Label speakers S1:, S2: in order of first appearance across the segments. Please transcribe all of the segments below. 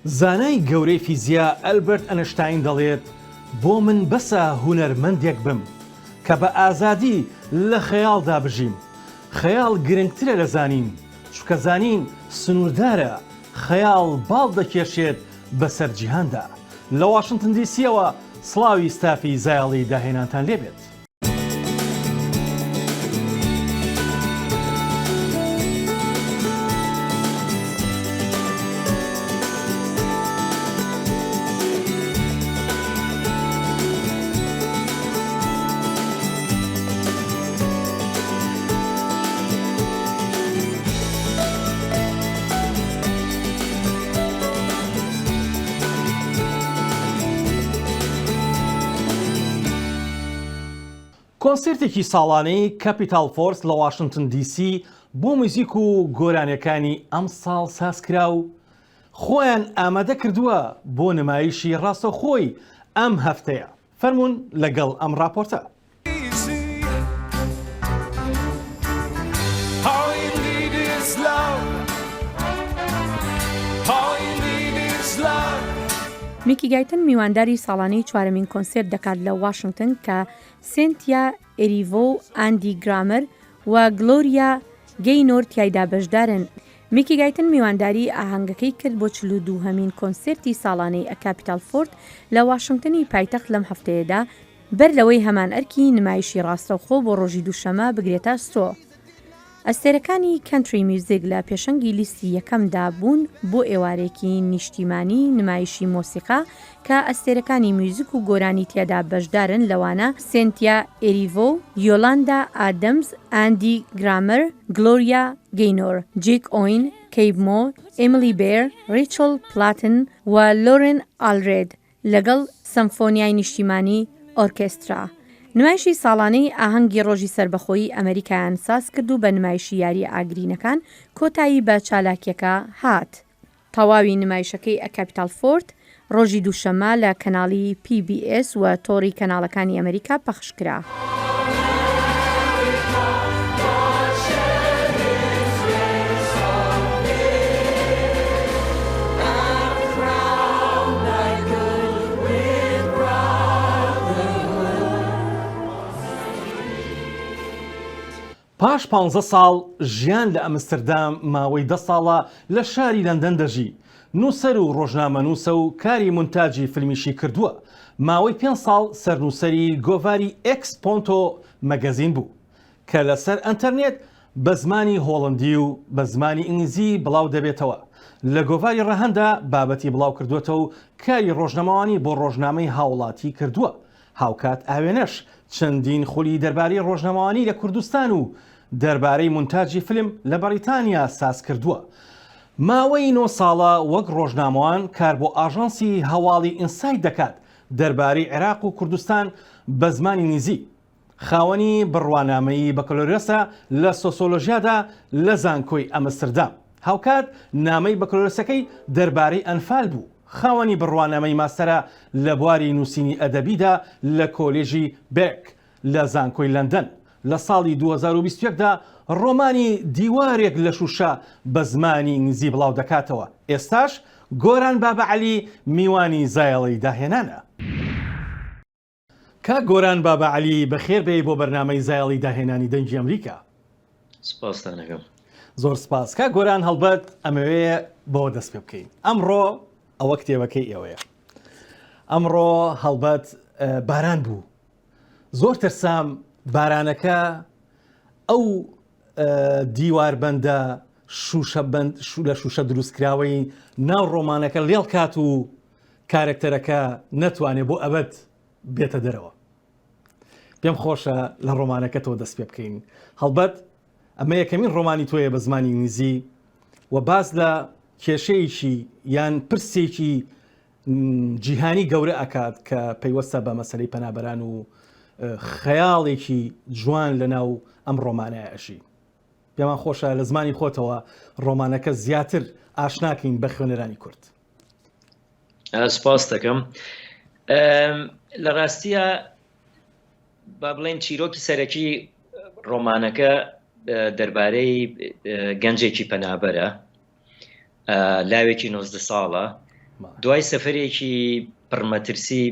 S1: زانای گەورەی فیزیا ئەلبەرت ئەنشتاین دەڵێت بۆ من بەسە هونەرمەندێک بم کە بە ئازادی لە خەیاڵدا بژیم. خەیاڵ گرنگترە لە زانین، چونکە زانین سنووردارە، خەیاڵ باڵ دەکێشێت بەسەر جیهاندا. لە واشنگتن دیسیەوە سڵاوی ستافی زایاڵی داهێنانتان لێبێت. کۆنسرتێکی ساڵانەی کەپیتال فۆرس لە واشنگتن دیسی بۆ موزیک و گۆرانیەکانی ئەم ساڵ سازکرا و خۆیان ئامادە کردووە بۆ نمایشی ڕاستەوخۆی ئەم هەفتەیە. فەرموون لەگەڵ ئەم راپۆرتە.
S2: میکی گایتن میوانداری ساڵانەی چوارەمین کۆنسرت دەکات لە واشنگتن کە سینتیا ئێریڤۆ و ئاندی گرامەر و گلۆریا گەینۆر تیایدا بەشدارن. میکی گایتن میوانداری ئاهەنگەکەی کرد بۆ 42هەمین کۆنسرتی ساڵانەی ئەکاپیتال فۆرت لە واشنگتنی پایتەخت لەم هەفتەیەدا بەر لەوەی هەمان ئەرکی نمایشی ڕاستەوخۆ بۆ ڕۆژی دووشەمە بگرێتە ستۆ. ئەستێرەکانی کەنتری میوزیک لە پێشەنگی لیستی یەکەمدا بوون بۆ ئێوارێکی نیشتیمانی نمایشی مۆسیقا کە ئەستێرەکانی میوزیک و گۆرانی تیادا بەشدارن، لەوانە سینتیا ئێریڤۆ، یۆلاندا ئادەمز، ئاندی گرامەر، گلۆریا گەینۆر، جێک ئۆین، کەیب مۆ، ئێمیلی بێر، ڕیچەل پلاتن و لۆرێن ئالرێد لەگەڵ سەمفۆنیای نیشتیمانی ئۆرکێسترا. نمایشی ساڵانەی ئاهەنگی ڕۆژی سەربەخۆیی ئەمریکایان ساز کرد و بە نمایشی یاری ئاگرینەکان کۆتایی بە چالاکیەکە هات. تەواوی نمایشەکەی ئەکاپیتال فۆرت ڕۆژی دووشەمە لە کەناڵی PBS و تۆڕی کەناڵەکانی ئەمریکا پەخشکرا.
S1: پاش 15 ساڵ ژیان لە ئەمستردام ماوەی 10 ساڵە لە شاری لەندەن دەژی. نووسەر و ڕۆژنامەنووسە و کاری مونتاجی فیلمیشی کردووە. ماوەی 5 ساڵ سەرنووسەری گۆڤاری ئێکس پۆنتۆ مەگەزین بوو کە لەسەر ئەنتەرنێت بە زمانی هۆڵندی و بە زمانی ئینگلیزی بڵاو دەبێتەوە. لە گۆڤاری ڕەهەندا بابەتی بڵاو کردوێتەوە و کاری ڕۆژنامەوانی بۆ ڕۆژنامەی هاوڵاتی کردووە. هاوکات ئاوێنەش چەندین خولی دەربارەی ڕۆژنامەوانی لە کوردستان و دەربارەی مونتاجی فیلم لە بەریتانیا ساز کردووە. ماوەی 9 ساڵە وەک ڕۆژنامەوان کار بۆ ئاژانسی هەواڵی ئینسایت دەکات دەربارەی عێراق و کوردستان بە زمانی نیزی. خاوەنی بڕوانامەیی بەکەلۆرەسە لە سۆسیۆلۆژیادا لە زانکۆی ئەمستردام. هاوکات نامەی بەکەلۆرەسەکەی دەربارەی ئەنفال بوو. خاوەنی بڕوانامەی ماستەرە لە بواری نووسینی ئەدەبیدا لە کۆلێژی بێک لە زانکۆی لەندەن. لە ساڵی 2021دا ڕۆمانی دیوارێک لە شوشە بە زمانی ئینگلیزی بڵاو دەکاتەوە. ئێستاش گۆران بابەعەلی میوانی زایاڵی داهێنانە. کا گۆران بابەعەلی بەخێر بێ بۆ بەرنامەی زایاڵی داهێنانی دەنگی ئەمریکا.
S3: سپاسدانەکەم.
S1: زۆر سپاس. کا گۆران هەڵبەت ئەمەوەیە بۆ دەست پێ بکەین. ئەمڕۆ ئەوە کتێبەکەی ئێوەیە. ئەمڕۆ هەڵبەت باران بوو. زۆر ترسام بارانەکە ئەو دیواربەندە لە شوشە دروستکراوەی ناو ڕۆمانەکە لێڵ کات و کارکتەرەکە نەتوانێت بۆ ئەبەت بێتە دەرەوە. پێم خۆشە لە ڕۆمانەکە تۆ دەست پێ بکەین. هەڵبەت ئەمە یەکەمین ڕۆمانی تۆیە بە زمانی ئینگلیزی و باز لە کێشەیەکی یان پرسێکی جیهانی گەورە ئەکات کە پەیوەستە بە مەسەلەی پەنابەران و خەیاڵێکی جوان لە ناو ئەم ڕۆمانەیە ئەشی. پێمان خۆشە لە زمانی خۆتەوە ڕۆمانەکە زیاتر ئاشناکەین بە خوێنەرانی کورد.
S3: سپاس دەکەم. لە ڕاستیە با بڵێن چیرۆکی سەرەکی ڕۆمانەکە دەربارەی گەنجێکی پەنابەرە لاوێکی 19 ساڵە دوای سەفەرێکی پڕمەترسی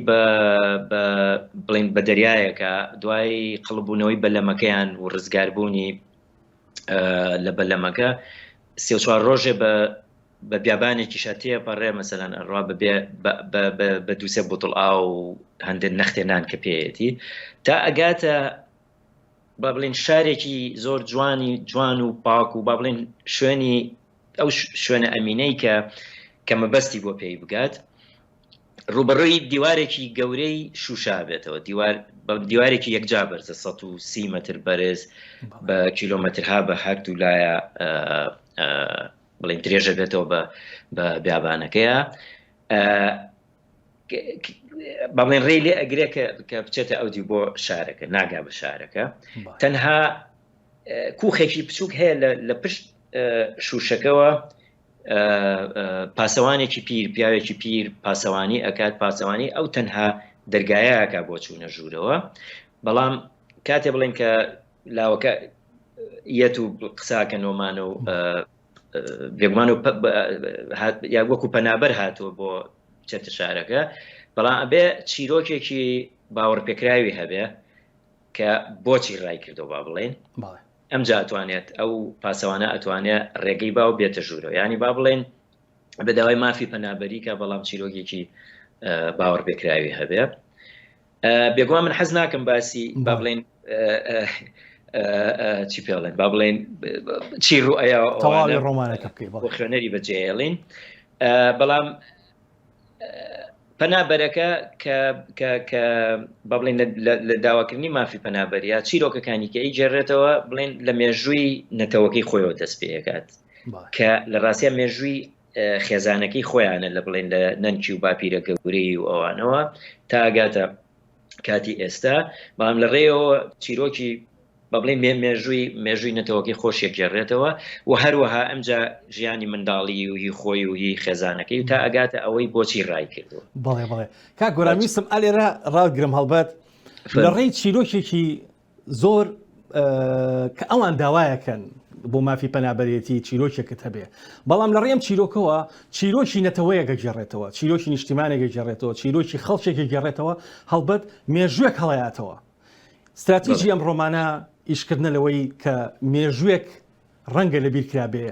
S3: بڵێن بە دەریایەکە دوای قڵبوونەوەی بەلەمەکەیان و ڕزگاربوونی لە بەلەمەکە 34 ڕۆژێ بە بیابانێکی شاتەیە پەڕێ مەسەلەن ئەڕوا بە دووسێ بوتڵ ئاو و هەندێک نەختێنان کە پێیەتی تا ئەگاتە با بڵێن شارێکی زۆر جوان و پاک و با بڵێن شوێنی ئەو شوێنە ئەمینەی کە مەبەستی بۆ پێی بگات ڕوبەڕووی دیوارێکی گەورەی شوشا بێتەوە دیوارێکی یەکجا بەرزە 130 متر بەرز بە کیلۆمەترها بە هەرد و لایە بڵێن درێژە بێتەوە بە بیابانەکەیە با بڵێن ڕێی لێ ئەگرێ کە بچێتە ئەودی بۆ شارەکە ناگا بە شارەکە تەنها کوخێکی بچووک هەیە لە پشت شوشەکەەوە پاسەوانێکی پیر پیاوێکی پیر پاسەوانی ئەکات پاسەوانی ئەو تەنها دەرگایەکە بۆ چوونە ژوورەوە بەڵام کاتێ بڵێن کە لاوەکە یەت و قساکە نۆمانە و بێگومان و یا وەکو پەنابەر هاتووە بۆ چێتە شارەکە بەڵام ئەبێ چیرۆکێکی باوەڕپێکراوی هەبێ کە بۆچی ڕای کردو با بڵێن ئەمجا ئەتوانێت ئەو پاسەوانە ئەتوانێت ڕێگەی باو بێتە ژوورەوە ینی با بڵێن بەداوای مافی پەنابەری کە بەڵام چیرۆکێکی باوەڕپێکراوی هەبێ بێگومان من حەز ناکەم باسی با بڵێن چی پێڵێن با بڵێن چی ڕوئەیە بۆ خوێنەری بەجێهێڵین بەڵام پەنابەرەکە کە با بڵێن لە داواکردنی مافی پەنابەریە چیرۆکەکانی کە ئیجێڕێتەوە بڵێن لە مێژووی نەتەوەکەی خۆیەوە دەست پێکات کە لە ڕاستیە مێژووی خێزانەکەی خۆیانە لە بڵێن لە نەنکی و باپیرە گەورەی و ئەوانەوە تا ئەگاتە کاتی ئێستا بەڵام لە ڕێەوە چیرۆکی با بڵێن مێژووی نەتەوەکەی خۆشیەک گێڕێتەوە و هەروەها ئەمجا ژیانی منداڵی و هی خۆی و هی خێزانەکەی و تا ئەگاتە ئەوەی بۆچی ڕای کردووە
S1: بەڵێ کاک گۆرامیسم ئالێرە ڕاگرم هەڵبەت لە ڕێی چیرۆکێکی زۆر کە ئەوان داوایەکەن بۆ مافی پەنابەرێتی چیرۆکێکت هەبێ بەڵام لە ڕێم چیرۆکەوە چیرۆکی نەتەوەیەکە گێڕێتەوە چیرۆکی نیشتیمانێکە گێڕێتەوە چیرۆکی خەڵکێکی گێڕێتەوە هەڵبەت مێژوویەک هەڵەیاتەوە استراتیژی ئەم ڕۆمانە ئیشکردنە لەوەی کە مێژوویەک ڕەنگە لە بیرکرا بێ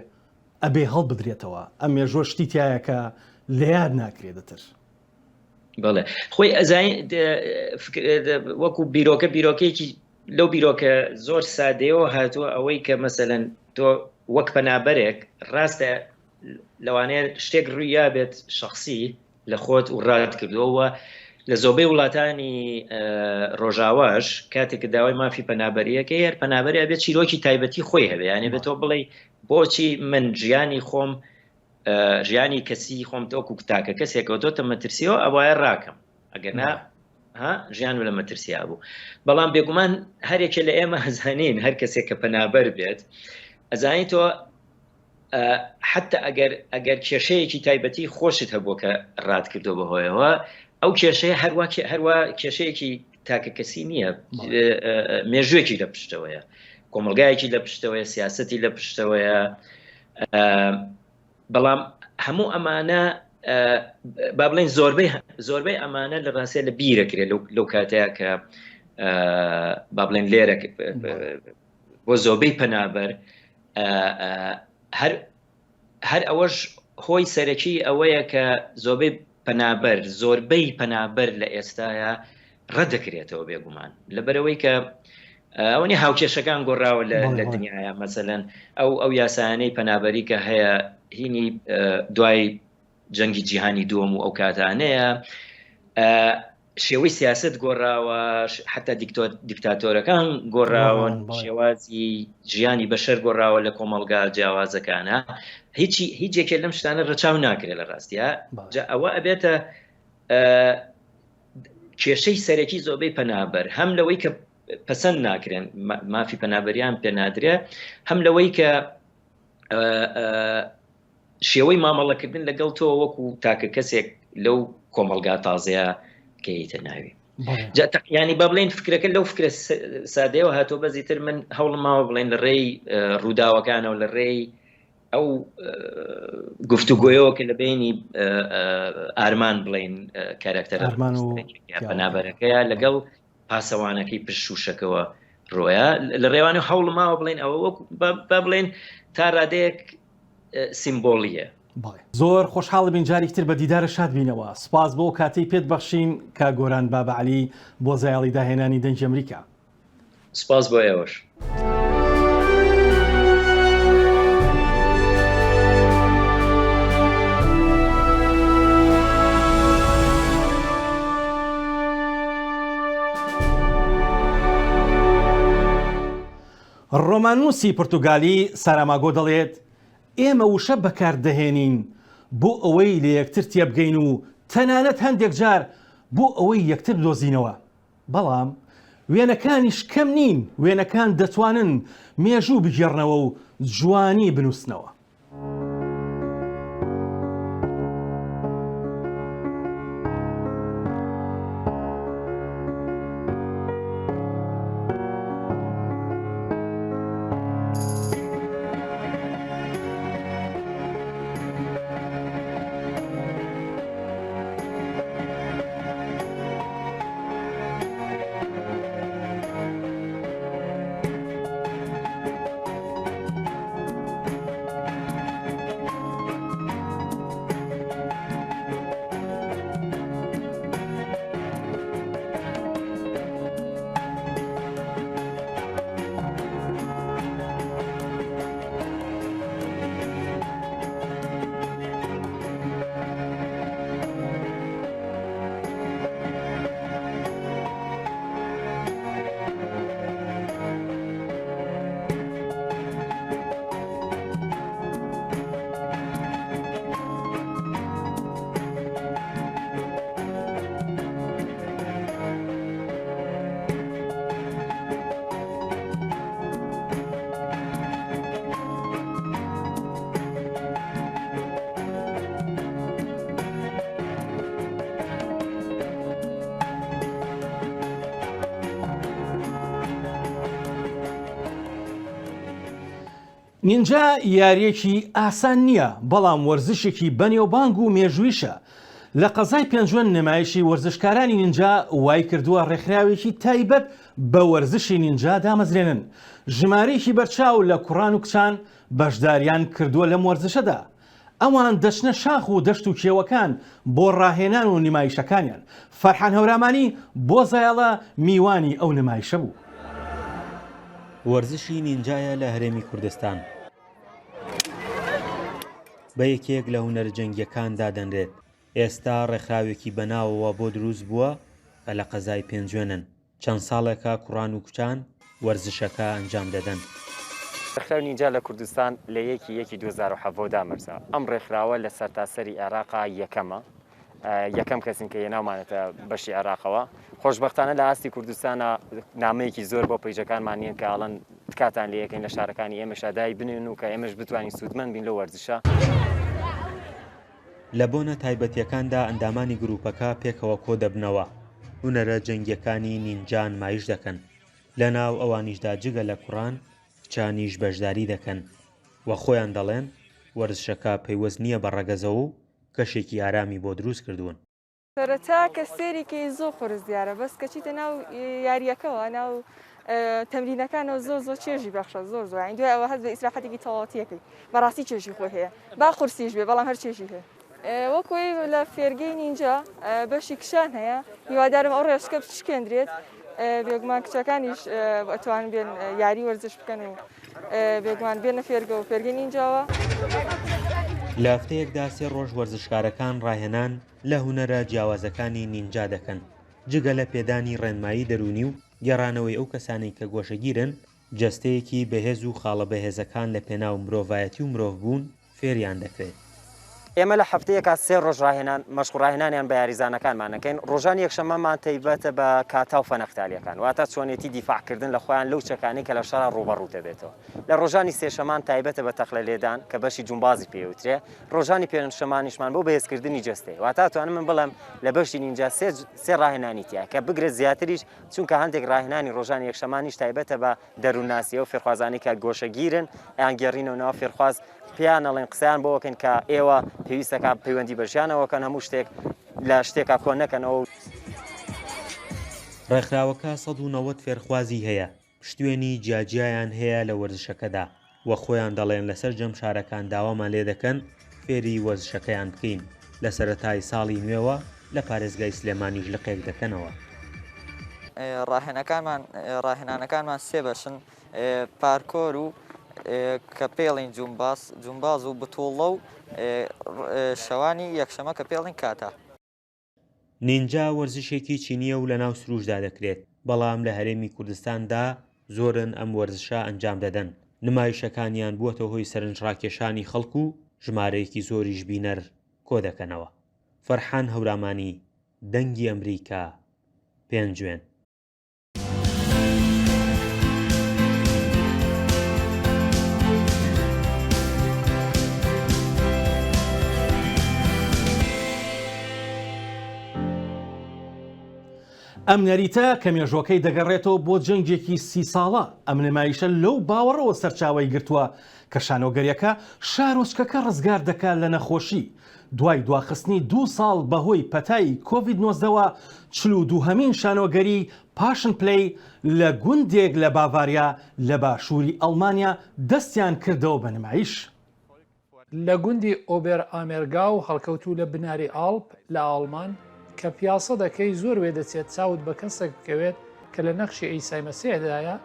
S1: ئەبێ هەڵ بدرێتەوە ئەم مێژووە شتی تایەکە لە یاد ناکرێتتر
S3: بەڵێ خۆی ئەزای وەکو بیرۆکەیەکی لەو بیرۆکە زۆر سادەیەوە هاتووە ئەوەی کە مەسەلەن تۆ وەک پەنابەرێک ڕاستە لەوانەیە شتێک ڕوویا بێت شخصی لە خۆت و ڕات کردووە لە زۆبەی وڵاتانی ڕۆژاواش کاتێک داوای مافی پەنابەریەکە هەر پەنابەری ئەبێت چیرۆکی تایبەتی خۆی هەبێ یانێ بێت تۆ بڵێ بۆچی من ژیانی خۆم ژیانی کەسی خۆم تۆکو تاکە کەسێکەوە تۆتە مەترسیەوە ئەوایە ڕاکەم ئەگەر نا ژیان لە مەترسیا بوو بەڵام بێگومان هەرێکە لە ئێمە هەزانین هەر کەسێک کە پەنابەر بێت ئەزانی تۆ حتا ئەگەر کێشەیەکی تایبەتی خۆشت هەبووە کە ڕات کردو بەهۆیەوە ئەو کێشەیە هەروە کێشەیەکی تاکە کەسی نییە مێژوێکی لە پشتەوەیە کۆمەلگایەکی لە پشتەوەیە سیاسەتی لە پشتەوەیە بەڵام هەموو ئەمانە با بڵێن زۆربەی ئەمانە لە ڕاستە لە بیرەکرێت لەو کاتەیە کە با بڵێن لێرە بۆ زۆربەی پەنابەر هەر ئەوەش هۆی سەرەکی ئەوەیە کە زۆربەی پەنابەر لە ئێستاە ڕەدەکرێتەوە بێگومان لەبەرەوەی کە ئەوەنی هاوکێشەکان گۆڕاوە لە دنیاە مەسەلەن ئەو یاسانەی پەنابەری کە هەیە هینی دوای جەنگی جیهانی دووەم و ئەو کاتانەیە شێوەی سیاست گۆڕاوە حتا دیکتاتۆرەکان گۆڕاون شێوازی ژیانی بەشەر گۆڕاوە لە کۆمەڵگا جیاوازەکانە هیچێکێ لەم شتانە ڕەچاو ناکرێت لە ڕاستیە ئەوە ئەبێتە کێشەی سەرەکی زۆربەی پەنابەر هەم لەوەی کە پەسەند ناکرێن مافی پەنابەریان پێ نادرێ هەم لەوەی کە شێوەی مامەڵەکردن لەگەڵ تۆ وەکو تاکە کەسێک لەو کۆمەڵگا تازەیە کەیتە ناوی ینی با بڵێن فکرەکە لەو فکرە سادەیەوە هاتۆ بەزیتر من هەوڵم ماوە بڵێن لە ڕێی ڕووداوەکانەوە لە ڕێی ئەو گفتوگۆیەوە کە لە بینی ئارمان بڵین کارکتەر بەنابەرەکەیە لەگەڵ پاسەوانەکەی پشوشەکەەوە ڕۆیە لە ڕێوانی هەوڵماوە بڵین ئەوە بە بڵێن تا ڕادەیەک سیمبۆلیە.
S1: زۆر خۆشحاڵ بین جارێکتر بە دیدارە شاد بینەوە. سپاس بۆ کاتەی پێت بەخشین کە گۆران بابەعەلی بۆ زایاڵی داهێنانی دەنگی ئەمریکا.
S3: سپاس بۆ ئێوەش.
S1: ڕۆمانوسی پورتوگالی ساراماگۆ دەڵێت ئێمە وشە بەکاردەهێنین بۆ ئەوەی لە یەکتر تێبگەین و تەنانەت هەندێک جار بۆ ئەوەی یەکتر دۆزینەوە. بەڵام وێنەکانیش کەم نین، وێنەکان دەتوانن مێژوو بگێڕنەوە و جوانی بنووسنەوە. نینجا یاریەکی ئاسان نییە، بەڵام وەرزشێکی بەنێوبانگ و مێژوویشە. لە قەزای پێنجوەن نمایشی وەرزشکارانی نینجا وای کردووە ڕێکخراوێکی تایبەت بە وەرزشی نینجا دامەزرێنن. ژمارەیەکی بەرچاو لە کوڕان و کچان بەشداریان کردووە لەم وەرزشەدا. ئەوان دەچنە شاخ و دەشت و کێوەکان بۆ ڕاهێنان و نمایشەکانیان. فەرحان هەورامانی بۆ زایاڵە میوانی ئەو نمایشە بوو.
S4: وەرزشی نینجایە لە هەرێمی کوردستان بە یەکێک لە هونەرە جەنگیەکاندا دەنرێت. ئێستا ڕێکخراوێکی بەناوەوە بۆ دروست بووە کە لە قەزای پێنجوێنن. چەند ساڵێکە کوڕان و کچان وەرزشەکە ئەنجام دەدەن.
S5: ڕێکخراو نینجا لە کوردستان لە یەکی 2017 مەرزا. ئەم ڕێکخراوە لە سەرتاسەری عێراقا یەکەمە، یەکەم کەسین کە هێناومانێتە بەشی عێراقەوە. خۆشبەختانە لە ئاستی کوردستانە نامەیەکی زۆر بۆ پەیژەکانمان نییە کە ئاڵەن تکاتان لە یەکەین لە شارەکانی ئێمەش ئادای بنێن و کە ئێمەش بتوانین سوودمەند بین لە وەرزشە.
S4: لە بۆنە تایبەتیەکاندا ئەندامانی گروپەکە پێکەوە کۆ دەبنەوە. هونەرە جەنگیەکانی نینجا نمایش دەکەن. لە ناو ئەوانیشدا جگە لە کوڕان کچانیش بەشداری دەکەن و خۆیان دەڵێن وەرزشەکە پەیوەست نییە بە ڕەگەزەوە و کەشێکی ئارامی بۆ دروست کردوون.
S6: سەرەتا کە سێریکەی زۆر خۆرس دیارە، بەس کەچیتە ناو یاریەکەەوە ناو تەمرینەکانەوە زۆر چێژی بەخشە زۆر زۆر دوای ئەوە هەست بە ئیسراحەتێکی تەواوەتیەکەی بەڕاستی چێژی خۆی هەیە، با قورسیش بێ بەڵام هەر چێژی هەیە. وەکوی لە فێرگەی نینجا بەشی کشان هەیە، هیوادارم ئەو ڕێشکە بشکێندرێت، بێگومان کچەکانیش ئەتوان بێن یاری وەرزش بکەن و بێگومان بێنە فێرگە و فێرگەی نینجاوە.
S4: لە هەفتەیەکدا 3 ڕۆژ وەرزشکارەکان ڕاهێنان لە هونەرە جیاوازەکانی نینجا دەکەن، جگە لە پێدانی ڕێنمایی دەرونی و گەڕانەوەی ئەو کەسانی کە گۆشەگیرن، جەستەیەکی بەهێز و خاڵە بەهێزەکان لە پێناو مرۆڤایەتی و مرۆڤبوون فێریان دەکرێت.
S5: ئێمە لە هەفتەیەکە 3 ڕۆژ ڕاهێنان مەشقڕاهێنانیان بە یاریزانەکانمان نەکەین. ڕۆژانی یەکشەممەمان تایبەتە بە کاتا و فەنەختالیەکان، واتە چۆنێتی دیفاعکردن لە خۆیان لەو چەکانی کە لە شەڕ ڕوبەڕوو دەبێتەوە. لە ڕۆژانی سێشەمان تایبەتە بە تەخلە لێدان کە بەشی جومبازی پێوترێ. ڕۆژانی پێنجشەمانیشمان بۆ بەهێزکردنی جەستەی، واتە توانم من بڵێم لە بەشی نینجا 3 ڕاهێنانی تیا کە بگرێت زیاتریش، چونکە هەندێک ڕاهێنانی ڕۆژانی یەکشەمانیش تایبەتە بە دەروونناسیە و فێرخوازانی کە گۆشەگیرن یان گەڕینەوە ناو فێرخواز پیان ئەڵێن قسەیان بۆکەن کە ئێوە پێویستەکە پەیوەندی بە ژیانەوەکەن هەموو شتێک لە شتێکا کۆن نەکەنەوە.
S4: ڕێکخراوەکە 190 فێرخوازی هەیە، پشتوێنی جیاجیایان هەیە لە وەرزشەکەدا وە خۆیان دەڵێن لەسەر جەم شارەکان داوامان لێ دەکەن فێری وەرزشەکەیان بکەین. لە سەرەتای ساڵی نوێوە لە پارێزگای سلێمانیش لقێک دەکەنەوە.
S7: ڕاهێنانەکانمان سێ بەشن: پارکۆر و کە پێڵین جومباز و بتوڵە و شەوانی یەکشەمە کە پێڵین کاتە.
S4: نینجا وەرزشێکی چینیە و لە ناو سروشدا دەکرێت، بەڵام لە هەرێمی کوردستاندا زۆرن ئەم وەرزشە ئەنجام دەدەن. نمایشەکانیان بووەتە هۆی سەرنجڕاکێشانی خەڵک و ژمارەیەکی زۆریش بینەر کۆ دەکەنەوە. فەرحان هەورامانی، دەنگی ئەمریکا، پێنجوێن.
S1: ئەم نەریتە کە مێژوەکەی دەگەڕێتەوە بۆ جەنگێکی 30 ساڵە. ئەم نمایشە لەو باوەڕەوە سەرچاوی گرتووە کە شانۆگەریەکە شارۆچکەکە ڕزگار دەکات لە نەخۆشی دوای دواخستنی 2 ساڵ بەهۆی پەتایی کۆڤید-19ەوە. 42هەمین شانۆگەری پاشن پلەی لە گوندێک لە باڤاریا لە باشووری ئەڵمانیا دەستیان کردەوە بە نمایش.
S8: لە گوندی ئۆبێر ئامێرگا و هەڵکەوتوو لە بناری ئاڵپ لە ئاڵمان کە پیاسە دەکەی زۆر وێ دەچێت چاوت بە کەسێک بکەوێت کە لە نەخشی ئەیسای مەسیحدایە،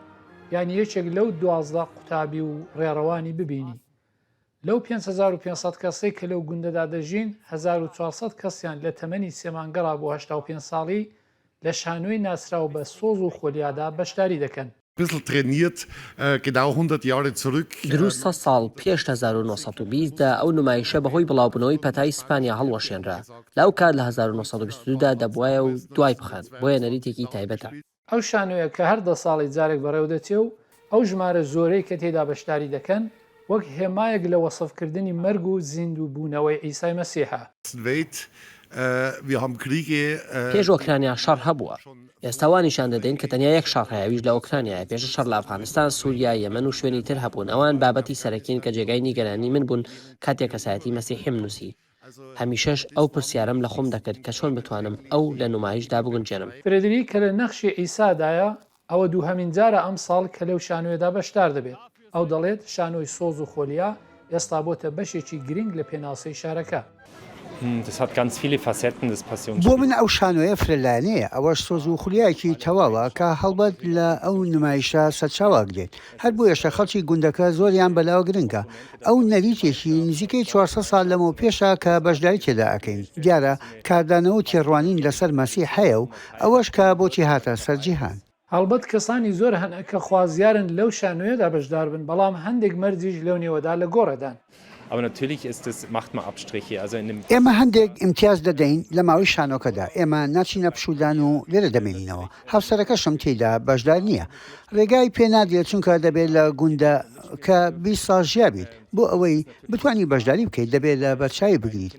S8: یان یەکێک لەو 12 قوتابی و ڕێڕەوانی ببینی. لەو 5500 کەسەی کە لەو گوندەدا دەژین، 1400 کەسیان لە تەمەنی 3 مانگەڕا بۆ 85 ساڵی لە شانۆی ناسراو بە سۆز و خۆلیادا بەشداری دەکەن.
S9: دروستە ساڵ پێش 1920دا ئەو نمایشە بەهۆی بڵاوبوونەوەی پەتای ئیسپانیا هەڵوەشێنرا. لەو کات لە 1922دا دەبوایە و دوای بخات، بۆیە نەریتێکی تایبەتە.
S8: ئەو شانۆیە کە هەر 10 ساڵی جارێک بەڕێو دەچێ و ئەو ژمارە زۆرەی کە تێدا بەشداری دەکەن وەک هێمایەک لە وەسفکردنی مەرگ و زیندوو بوونەوەی ئیسای مەسیحە.
S9: پێش ئۆکرانیا شەڕ هەبووە. ئێستاوانیشان دەدەین کە تەنیا یەک شەڕ هەیەویش لە ئۆکرانیایە. پێش شەڕ لە ئەفغانستان، سووریا، یەمەن و شوێنی تر هەبوون. ئەوان بابەتی سەرەکین کە جێگای نیگەرانی من بوون کاتێک کەسایەتی مەسیحیم نووسی. هەمیشەش ئەو پرسیارم لە خۆم دەکرد کە چۆن بتوانم ئەو لە نمایشدا بگونجێنم.
S8: فرێدری کە لە نەخشی ئیسادایە، ئەوە دووهەمین جارە ئەم ساڵ کە لەو شانۆیەدا بەشدار دەبێت. ئەو دەڵێت شانۆی سۆز و خۆلیا ئێستا بۆتە بەشێکی گرنگ لە پێناسەی شارەکە.
S10: بۆ من ئەو شانۆیە فرەلانەیە، ئەوەش سۆز و خولیایەکی تەواوە کە هەڵبەت لە ئەو نمایشە سەرچاوەک دێت. هەر بۆ ێشە خەڵکی گوندەکە زۆریان بەلاوە گرنگە. ئەو نەریتێکی نزیکەی 400 ساڵ لەمەوە پێشە کە بەشداری تێدا ئەەکەین. دیارە کاردانەوە و تێڕوانین لەسەر مەسیح هەیە و ئەوەش کە بۆچی هاتە سەرجیهان.
S8: هەڵبەت کەسانی زۆر هەن کە خوازیارن لەو شانۆیەدا بەشدار بن، بەڵام هەندێک مەرجیش لەو نێوەدا لە گۆڕەدان.
S10: ئێمە هەندێک ئیمتیاز دەدەین لە ماوەی شانۆکەدا. ئێمە ناچینە پشودان و لێرە دەمێنینەوە. هاوسەرەکەشم تێیدا بەشدار نییە. ڕێگای پێنادێت چونکە دەبێت لە گوندە کە 20 ساڵ ژیا بیت. بۆ ئەوەی بتانی بەشداری بکەیت دەبێت لە بەرچاوی بگریت.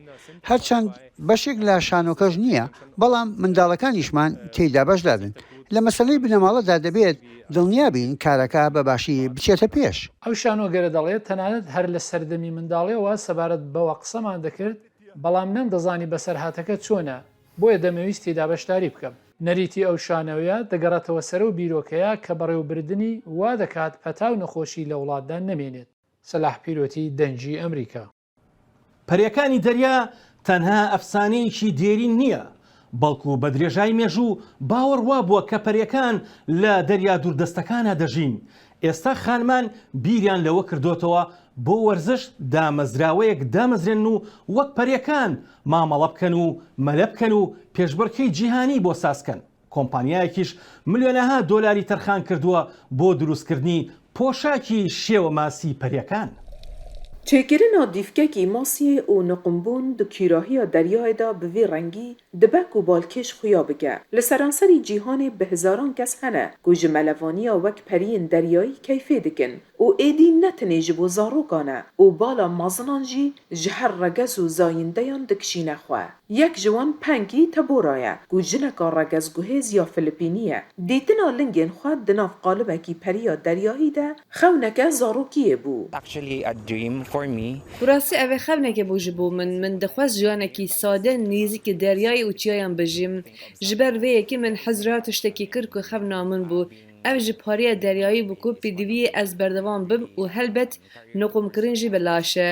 S10: هەرچەند بەشێک لە شانۆکەش نییە، بەڵام منداڵەکانیشمان تێیدا بەشدارن. لە مەسەلەی بنەماڵەدا دەبێت دڵنیابین کارەکە بەباشی بچێتە پێش.
S8: ئەو شانۆگەرە دەڵێت تەنانەت هەر لە سەردەمی منداڵیەوە سەبارەت بەوە قسەمان دەکرد، بەڵام نەمدەزانی بەسەرهاتەکە چۆنە، بۆیە دەمەویست تێدا بەشداری بکەم. نەریتی ئەو شانەوەیە دەگەڕێتەوە سەر و بیرۆکەیە کە بەڕێوەبردننی وا دەکات پەتا و نەخۆشی لە وڵاتدا نەمێنێت. سەلاح پیرۆتی، دەنگی ئەمریکا.
S1: پەریەکانی دەریا تەنها ئەفسانەیەکی دێرین نییە، بەڵکو بە درێژای مێژوو باوەڕ وا بووە کە پەریەکان لە دەریا دووردەستەکانە دەژین. ئێستا خانمان بیریان لەوە کردوتەوە بۆ وەرزش دامەزراوەیەک دامەزرێن و وەک پەریەکان مامەڵە بکەن و مەلە بکەن و پێشبڕکەی جیهانی بۆ سازکەن. کۆمپانیایەکیش ملیۆنەها دۆلاری تەرخان کردووە بۆ دروستکردنی پۆشاکی شێوە ماسی پەریەکان.
S11: چێکردنا دیفکێکی ماسیە و نقمبوون دو کیراهیا دەریایدا bi vê rengî dibek û balkêş xuya bike. Li seranserî cîhanê bi hizaran kes hene ku ji melevaniya wek periyên deryayî keyfê dikin û êdî ne tenê ji bo zarokan e û bala mazinan jî ji her regez û zayîndeyan dikişîne xwe. Yek ji wan pengî tebora ye ku jineka regezguhêz ya Filipînî ye. Dîtina lingên xwe di nav qalibekî periya deryayî de xewneke zarokiyê bû.
S12: براستی ئەوێ خەبنێکە بۆ ji بۆ من دەخواست جوانێکی سادە نێزیکە دەریای و چیایان بژیم ji ber vê yekî min hezra tiştekî kir ku xebna min bû ev ji pariya deryayî bû ku pêdiviyê ez berdevam bim û helbet noqumkirin jî bilaş e.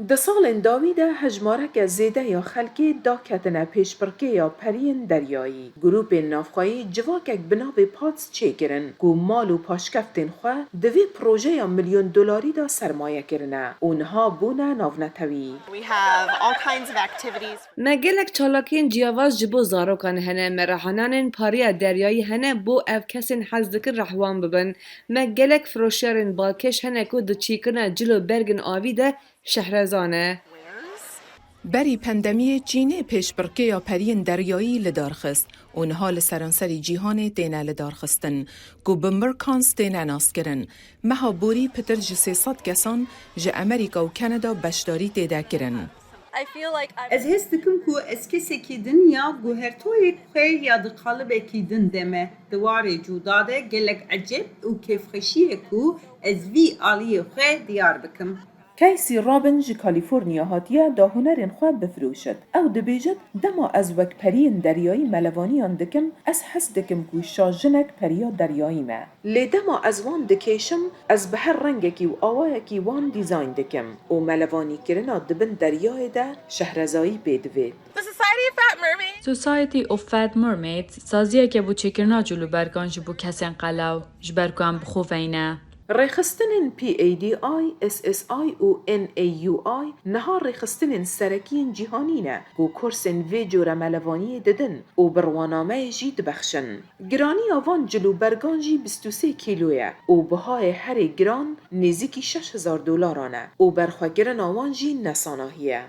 S11: Di salên dawî de hejmareke zêde ya xelkê daketine pêşbirkê ya periyên deryayî. Grûpên navxwayî civakek bi navê Pats çêkirin ku mal û paşkeftên xwe di vê projeya milyon dolarî de sermaye kirine û niha bûne navnetewî.
S12: Me gelek çalakiyên ciyavaz ji bo zarokan hene me rehananên pariya deryayî hene bo ev kesên hez dikin rehwan bibin. Me gelek firoşyarên balkêş hene ku di çîkirina cilo bergên avî de شهرزان e.
S13: Berî pandemiyê Çînê pêşbirkêya periyên deryayî li darxist û niha li seranserî cîhanê têne li darxistin ku bi Mirkans têne naskirin. Meha borî pitir ji 300 kesan ji Amerîka û Kanada beşdarî têde kirin.
S14: Ez hêz dikim ku ez kesekî din ya guhertoyek xwe ya di qalibekî din deme. Di warê cuda de gelek eceb û kêfxweşiyê ku ez vî aliyê xwe diyar bikim.
S11: Casey Robin ji Kaliforniya hatiye da hunerên xwe bifirûşit. Ew dibêjit dema ez wek periyên deryayî melevaniyan dikim, ez hes dikim ku şajinek periya deryayî me. Lê dema ez wan dikêşim, ez bi her rengekî û awayekî wan dîzayn dikim û melevanîkirina dibin deryayê de şehrezayî pê divê.
S15: Society of Fat Mermaids saziyeke bû çêkirina culûbergan ji bo kesên qelew ji ber ku em bixweveyne.
S11: Rêxistinên PADI, SSI û NAUI niha rêxistinên serekiyên cîhanî ne ku kursên vê cure melevaniyê didin û birwanameyê jî dibexşin. Giraniya van cilûbergan jî 23 kîlo ye û bihayê herê giran nêzîkî 6000 dolar e û berxwekirina wan jî nesanahî ye.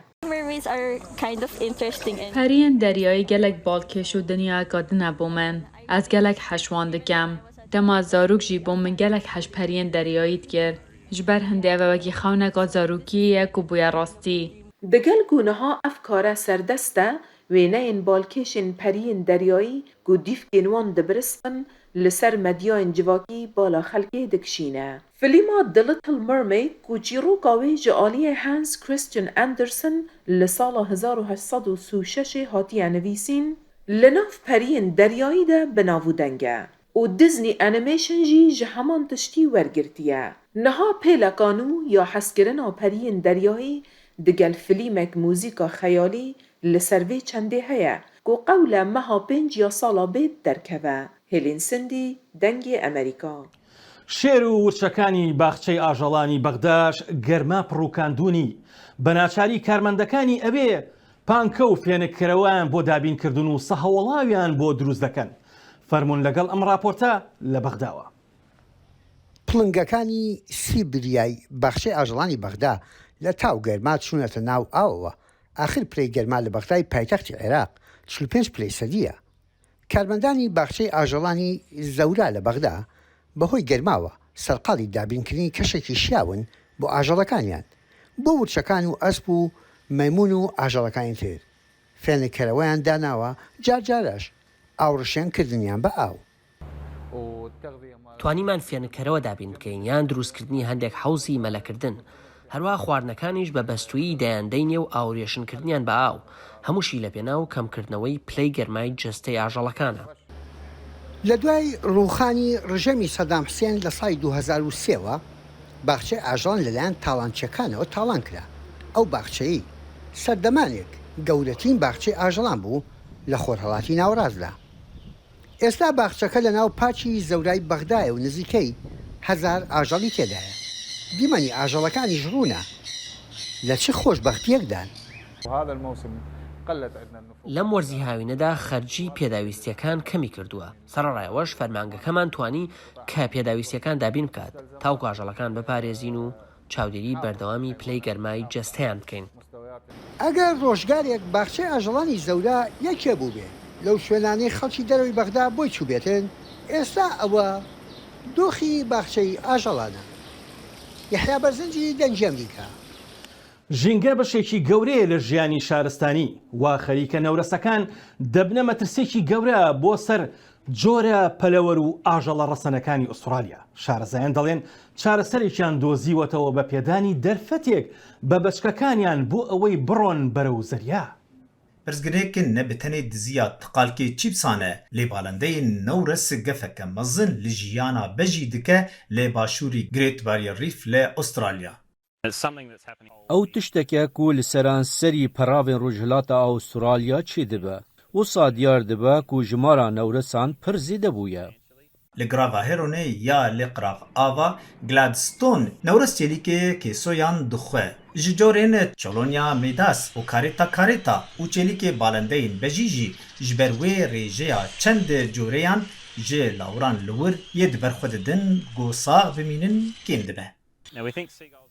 S15: Periyên deryayî gelek balkêş û dinyayeka din e bo min. Ez gelek heşwan dikim. Dema zarok jî bo min gelek heşperiyên deryayî dikir. Ji ber hindê ev wekî xewneka zarokî ye ku bûye rastî.
S11: Di gel ku niha ev kare serdest e, wêneyên balkêşên periyên deryayî ku dîfkên wan dibiristin li ser medyayên civakî bala xelkê dikişîne. Filîma The Little Mermaid ku çîroka wê ji aliyê Hans Christian Andersen li sala 1836 hatiye nivîsîn, li nav periyên deryayî de binavûdeng e. û Disney Animation jî ji heman tiştî wergirtiye. Niha pêlekan û ya hezkirina periyên deryayî digel filîmek mûzîka xeyalî li ser vê çendê heye ku qewle meha 5 ya sala bê derkeve. Helen Cindy, dengê Amerîka.
S1: شێر و ورچەکانی باخچەی ئاژەڵانی بەغداش گەرما پڕووکاندوونی بە ناچاری کارمەندەکانی ئەبێ پانکە و فێنکردەوەیان بۆ دابینکردن و سەهەوڵاویان بۆ دروست دەکەن. فەرمونون لەگەڵ ئەم راپۆرتە لە بەغداوە.
S10: پڵنگەکانی سیبریای باخچەی ئاژەڵانی بەغدا لە تاو گەرما چوونەتە ناو ئاوەوە. ئاخر پلەی گەرما لە بەغدای پایتەختی عێراق 45 پلەی سەدیە. کارمەندانی باخچەی ئاژەڵانی زەورا لە بەغدا بەهۆی گەرماوە سەرقاڵی دابینکردنی کەشێکی شیاون بۆ ئاژەڵەکانیان بۆ ورچەکان و ئەسپ و مەیمون و ئاژەڵەکانی تر. فێنکەرەوەیان داناوە جارجارەش ئاوڕشیان کردنیان بە ئاو.
S9: توانیمان فێنکەرەوە دابین بکەین یان دروستکردنی هەندێک حوزی مەلەکردن. هەروە خواردنەکانیش بە بەستویی دەیاندەینێ و ئاوڕێشنکردنیان بە ئاو هەمووشی لە پێناو کەمکردنەوەی پلەی گەرمای جەستەی ئاژەڵەکانە.
S10: لە دوای ڕووخانی ڕژەمی سەدام حوسێن لە سای 2003ەوە باخچەی ئاژەڵان لەلایەن تاڵانچیەکانەوە تاڵان کرا. ئەو باخچەیی سەردەمانێک گەورەترین باخچەی ئاژەڵان بوو لە خۆرهەڵاتی ناوەڕاستدا. ئێستا باخچەکە لە ناو پاچی زەورای بەغدایە و نزیکەی 1000 ئاژەڵی تێدایە. دیمەنی ئاژەڵەکانیش ڕوونە لە چه خۆشبەختیەکدان.
S9: لەم وەرزی هاوینەدا خەرجی پێداویستیەکان کەمی کردووە. سەرڕایەوەش فەرمانگەکەمان توانی کە پێداویستیەکان دابین بکات تاوکو ئاژەڵەکان بپارێزین و چاودێری بەردەوامی پلەی گەرمای جەستەیان بکەین.
S10: ئەگەر ڕۆژگارێک باخچەی ئاژەڵانی زەورا یەکێ بوو بێ لەو شوێنانەی خەڵکی دەرەوەی بەغدا بۆی چوو بێتن، ئێستا ئەوە دۆخی باخچەی ئاژەڵانە. یەحیا بەرزنجی دەنجی ئەمریکا.
S1: ژینگە بەشێکی گەورەیە لە ژیانی شارستانی وا خەریکە نەورەسەکان دەبنە مەترسێکی گەورە بۆ سەر جۆرە پەلەوەر و ئاژەڵە ڕەسەنەکانی ئوسترالیا. شارەزایان دەڵێن چارەسەرێکیان دۆزیوەتەوە بە پێدانی دەرفەتێک بە بەچکەکانیان بۆ ئەوەی بڕۆن بەرەو زەریا.
S16: پرزگرێکن نەبتەنێ دزیە تقالکێ چیپسانە لێباڵندەی نەورەس گەفەکە مەزن لە ژیانە بەژی دکە لێ باشووری گرێت باریە ریف لە ئوسترالیا.
S17: ئەو تشتێکێک و لە سەرانسەری پەراوێن ڕۆژهەڵاتە ئوسترالیا چی دەبە وسا دیار دەبە و ژمارە نەورەسان پڕ زیێدە بوویە.
S16: لە گراڤا هێرۆنێ یا لێ قراغ ئاوا گلادستۆن نەورەس چێلیکێ کێسۆیان دخوێ ji corên Çolonya Mêdas û karêta û çêlîkê balendeyên bejî ji ber wê rêjeya çend coreyan ji lawran li wir yê diber xwe didin gosax bimînin kêm dibe.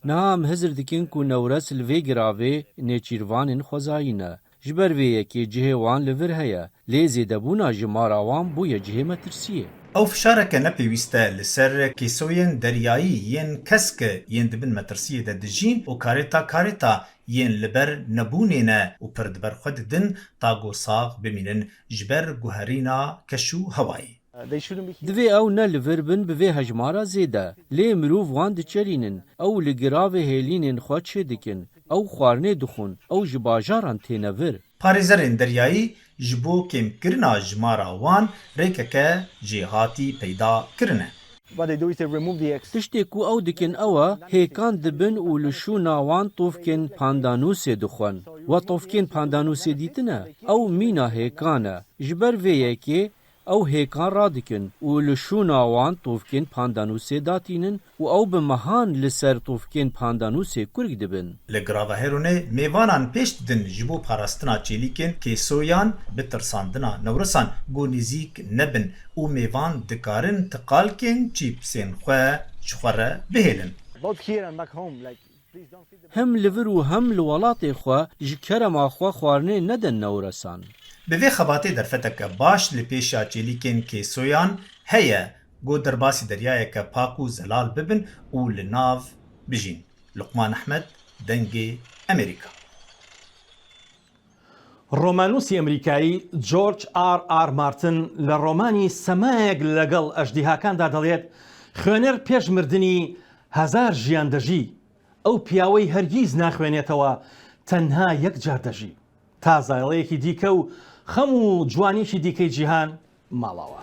S17: Nam hezir dikin ku newres li vê giravê nêçîrvanên xwezayî ne. Ji ber vê yekê cihê wan li vir heye. Lê zêdebûna ji mara wan bûye cihê metirsiyê.
S16: Ew fişareke nepêwîst e li ser kêsoyên deryayî yên kesk yên dibin metirsiyê de dijîn û karêta yên li ber nebûnê ne û pir diber xwe didin ta gosax bimînin ji ber guherîna keş û hewayê.
S17: Divê ew ne li vir bin bi vê hejmara zêde. Lê mirov wan diçerînin. Ew li giravê hêlînên xwe çê dikin. Ew xwarinê dixwin. Ew ji bajaran têne vir.
S16: Parêzerên deryayî ji bo kêmkirina jimara wan rêkeke jêhatî peyda kirine.
S17: Tiştê ku ew dikin ew e hêkan dibin û li şûna wan tovkên pandanûsê dixwin. We tovkên pandanûsê dîtine? Ew mîna hêkan e. Ji ber vê yekê ew hêkan radikin û li şûna wan tovkên pandanûsê datînin û ew bi mehan li ser tovkên pandanûsê kurg dibin.
S16: Li grava Hêronê mêvanan pêş didin ji bo parastina çêlîkên kêsoyan bi tirsandina newresan got nêzik nebin û mêvan dikarin tiqalkên çîpsên xwe ji xwe re bihêlin.
S17: Hem li vir û hem li welatê xwe ji kerema xwe xwarinê nedin newresan.
S16: Bi vê xebatê derfeteke baş li pêşa çêlîkên kêsoyan heye got derbasî deryayeke pak û zelal bibin û li nav bijîn. Luqman Ehmed, Dengê Amerîka.
S1: ڕۆمانوسی ئەمریکایی جۆرج R.R. مارتن لە ڕۆمانی سەمایەک لەگەڵ ئەژدیهاکاندا دەڵێت خوێنەر پێش مردنی هەزار ژیان دەژی ئەو پیاوەی هەرگیز ناخوێنێتەوە تەنها یەک جار دەژی تا زایڵەیەکی دیکە و خەم و جوانیشی دیکەی جیهان ماڵەوە.